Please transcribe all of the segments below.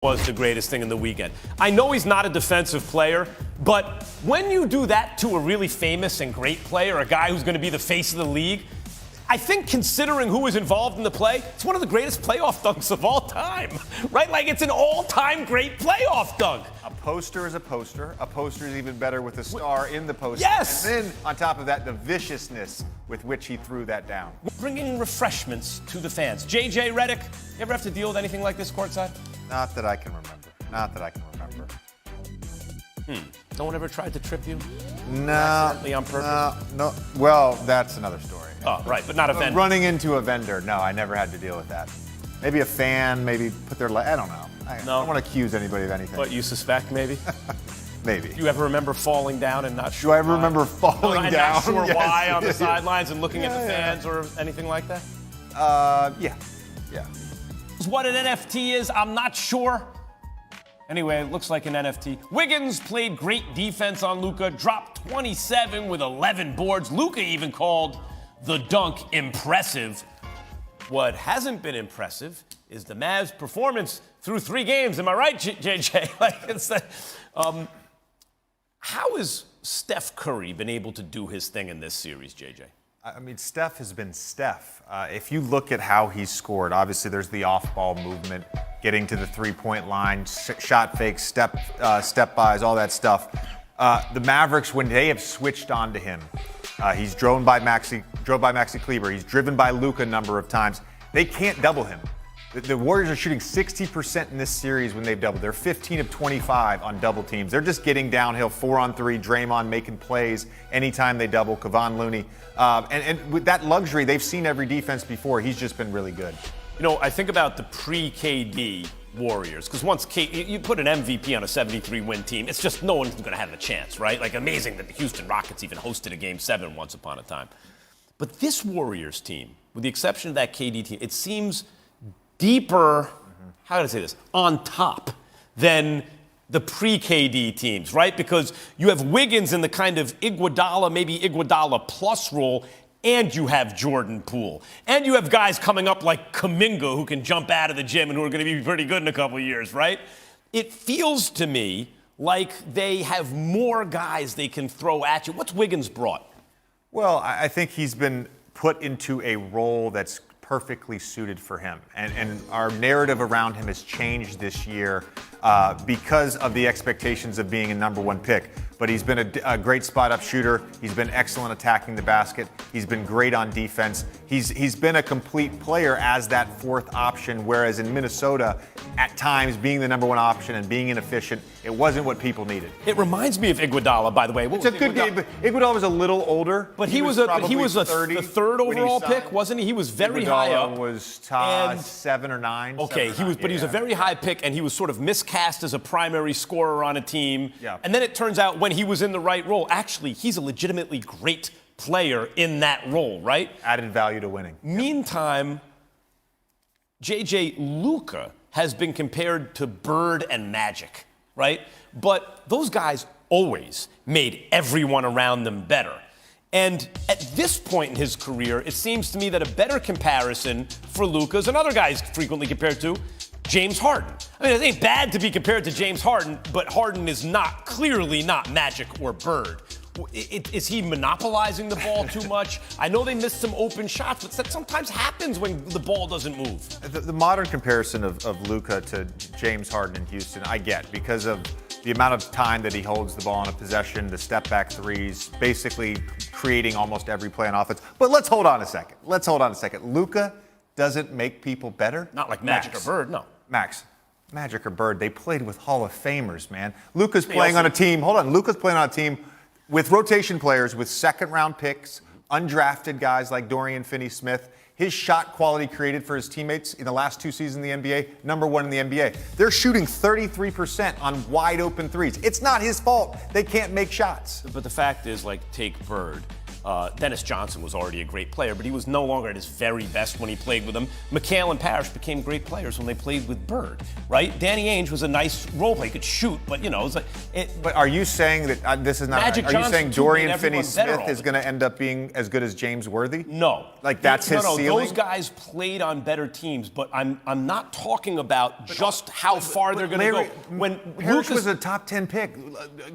Was the greatest thing in the weekend. I know he's not a defensive player, but when you do that to a really famous and great player, a guy who's going to be the face of the league, I think considering who was involved in the play, it's one of the greatest playoff dunks of all time, right? Like it's an all-time great playoff dunk. A poster is a poster. A poster is even better with a star in the poster. Yes! And then, on top of that, the viciousness with which he threw that down. Bringing refreshments to the fans. JJ Redick, you ever have to deal with anything like this courtside? Not that I can remember. Not that I can remember. No one ever tried to trip you? No. Accidentally on purpose? No. Well, that's another story. Oh, right, but not a vendor. Running into a vendor. No, I never had to deal with that. Maybe a fan, maybe put their I don't know. I don't want to accuse anybody of anything. What, you suspect, maybe? Maybe. Do you ever remember falling down and not sure Do I ever remember falling and down? not sure Yes. why on the sidelines and looking at the fans or anything like that? Yeah. What an NFT is, I'm not sure. Anyway, it looks like an NFT. Wiggins played great defense on Luka, dropped 27 with 11 boards. Luka even called the dunk impressive. What hasn't been impressive is the Mavs' performance through 3 games. Am I right, JJ? Like it's how has Steph Curry been able to do his thing in this series, JJ? I mean, Steph has been Steph. If you look at how he's scored, obviously there's the off-ball movement, getting to the three-point line, shot fakes, step bys, all that stuff. The Mavericks, when they have switched on to him, he's drove by Maxi Kleber. He's driven by Luka a number of times. They can't double him. The Warriors are shooting 60% in this series when they've doubled. They're 15 of 25 on double teams. They're just getting downhill 4-on-3. Draymond making plays anytime they double. Kevon Looney. And with that luxury, they've seen every defense before. He's just been really good. You know, I think about the pre-KD Warriors, because once you put an MVP on a 73-win team, it's just no one's going to have a chance, right? Like amazing that the Houston Rockets even hosted a Game 7 once upon a time. But this Warriors team, with the exception of that KD team, it seems deeper, how do I say this, on top than the pre-KD teams, right? Because you have Wiggins in the kind of Iguodala, maybe Iguodala plus role, and you have Jordan Poole. And you have guys coming up like Kuminga who can jump out of the gym and who are going to be pretty good in a couple of years, right? It feels to me like they have more guys they can throw at you. What's Wiggins brought? Well, I think he's been put into a role that's perfectly suited for him. And our narrative around him has changed this year because of the expectations of being a number 1 pick. But he's been a great spot-up shooter. He's been excellent attacking the basket. He's been great on defense. He's been a complete player as that 4th option, whereas in Minnesota, at times, being the number 1 option and being inefficient, it wasn't what people needed. It reminds me of Iguodala, by the way. It's a good game. Iguodala was a little older. But he was the 3rd overall pick, wasn't he? He was very high up. Iguodala was 7 or 9. Okay, he was a very high pick, and he was sort of miscast as a primary scorer on a team. Yeah. And then it turns out when he was in the right role, actually, he's a legitimately great player in that role, right? Added value to winning. Meantime, JJ, Luka has been compared to Bird and Magic, right? But those guys always made everyone around them better. And at this point in his career, it seems to me that a better comparison for Luka is another guy he's frequently compared to, James Harden. I mean, it ain't bad to be compared to James Harden, but Harden is clearly not Magic or Bird. Is he monopolizing the ball too much? I know they missed some open shots, but that sometimes happens when the ball doesn't move. The modern comparison of Luka to James Harden in Houston, I get, because of the amount of time that he holds the ball in a possession, the step-back threes, basically creating almost every play on offense. But let's hold on a second. Luka doesn't make people better? Not like Magic or Bird, no. Max, Magic or Bird, they played with Hall of Famers, man. Luka's playing on a team with rotation players, with second-round picks, undrafted guys like Dorian Finney-Smith. His shot quality created for his teammates in the last 2 seasons in the NBA, number 1 in the NBA. They're shooting 33% on wide-open threes. It's not his fault. They can't make shots. But the fact is, take Bird. Dennis Johnson was already a great player, but he was no longer at his very best when he played with him. McHale and Parrish became great players when they played with Bird, right? Danny Ainge was a nice role player. He could shoot, but, you know, it was like... But are you saying that this is not... Magic are Johnson you saying too Dorian made everyone Finney-Smith better is going to end up being as good as James Worthy? No. Like, that's his ceiling? Those guys played on better teams, but I'm not talking about just how far they're going to go. When Parrish was a top 10 pick.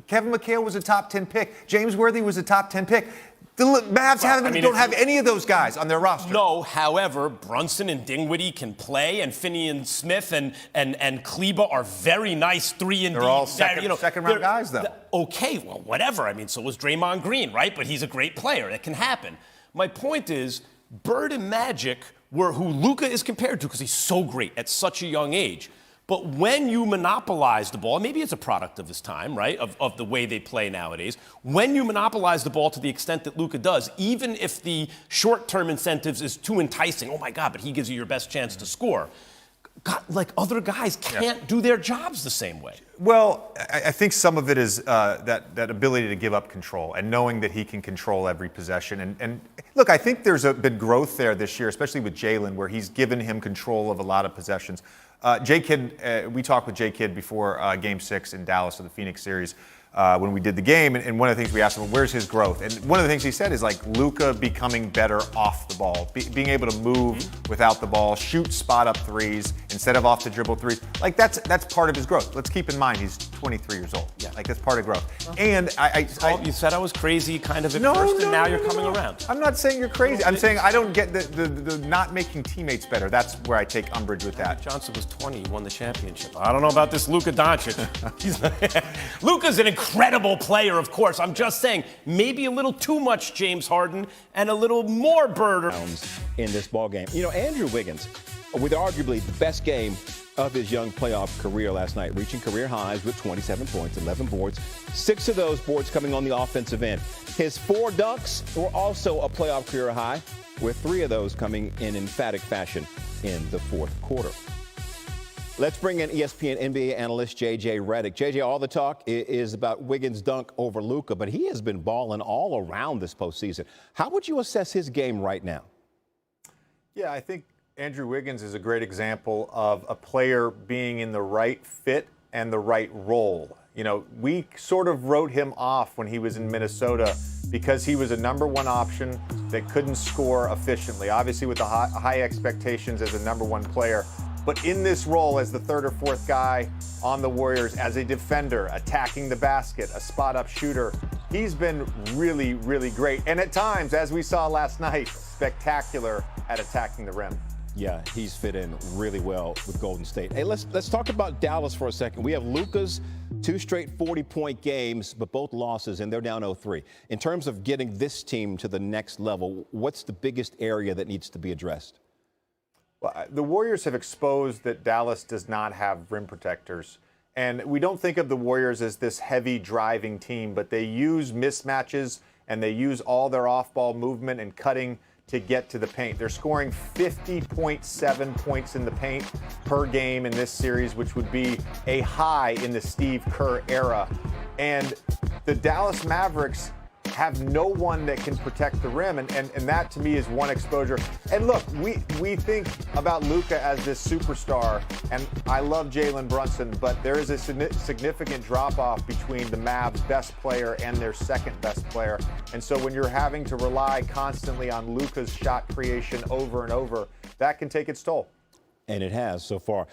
Kevin McHale was a top 10 pick. James Worthy was a top 10 pick. The Mavs don't have any of those guys on their roster. No, however, Brunson and Dinwiddie can play, and Finney and Smith and Kleba are very nice 3 and D. They're all second-round guys, though. Okay, well, whatever. I mean, so was Draymond Green, right? But he's a great player. It can happen. My point is, Bird and Magic were who Luka is compared to because he's so great at such a young age. But when you monopolize the ball, maybe it's a product of his time, right, of the way they play nowadays. When you monopolize the ball to the extent that Luka does, even if the short-term incentives is too enticing, oh, my God, but he gives you your best chance to score. God, like other guys can't do their jobs the same way. Well, I think some of it is that ability to give up control and knowing that he can control every possession. And look, I think there's been growth there this year, especially with Jalen, where he's given him control of a lot of possessions. J. Kidd, we talked with J. Kidd before Game 6 in Dallas of the Phoenix series when we did the game, and one of the things we asked him, where's his growth? And one of the things he said is like Luka becoming better off the ball, being able to move without the ball, shoot spot-up threes instead of off-the-dribble threes. Like that's part of his growth. Let's keep in mind he's 23 years old. Yeah. Like that's part of growth. And you said I was crazy kind of at first, and now you're coming around. I'm not saying you're crazy. I'm saying I don't get the not making teammates better. That's where I take umbrage with that. Johnson was 20, he won the championship. I don't know about this Luka Doncic. Luka's an incredible player, of course. I'm just saying, maybe a little too much James Harden and a little more Bird. In this ball game. You know, Andrew Wiggins, with arguably the best game of his young playoff career last night, reaching career highs with 27 points, 11 boards, 6 of those boards coming on the offensive end. His 4 dunks were also a playoff career high, with 3 of those coming in emphatic fashion in the fourth quarter. Let's bring in ESPN NBA analyst J.J. Redick. J.J., all the talk is about Wiggins' dunk over Luka, but he has been balling all around this postseason. How would you assess his game right now? Yeah, I think Andrew Wiggins is a great example of a player being in the right fit and the right role. You know, we sort of wrote him off when he was in Minnesota because he was a number 1 option that couldn't score efficiently, obviously with the high expectations as a number 1 player. But in this role as the 3rd or 4th guy on the Warriors, as a defender, attacking the basket, a spot-up shooter, he's been really, really great. And at times, as we saw last night, spectacular at attacking the rim. Yeah, he's fit in really well with Golden State. Hey, let's talk about Dallas for a second. We have Luka's 2 straight 40-point games, but both losses, and they're down 0-3. In terms of getting this team to the next level, what's the biggest area that needs to be addressed? Well, the Warriors have exposed that Dallas does not have rim protectors. And we don't think of the Warriors as this heavy driving team, but they use mismatches and they use all their off-ball movement and cutting to get to the paint. They're scoring 50.7 points in the paint per game in this series, which would be a high in the Steve Kerr era. And the Dallas Mavericks have no one that can protect the rim, and that to me is one exposure. And look, we think about Luka as this superstar, and I love Jalen Brunson, but there is a significant drop-off between the Mavs' best player and their second best player. And so when you're having to rely constantly on Luka's shot creation over and over, that can take its toll. And it has so far.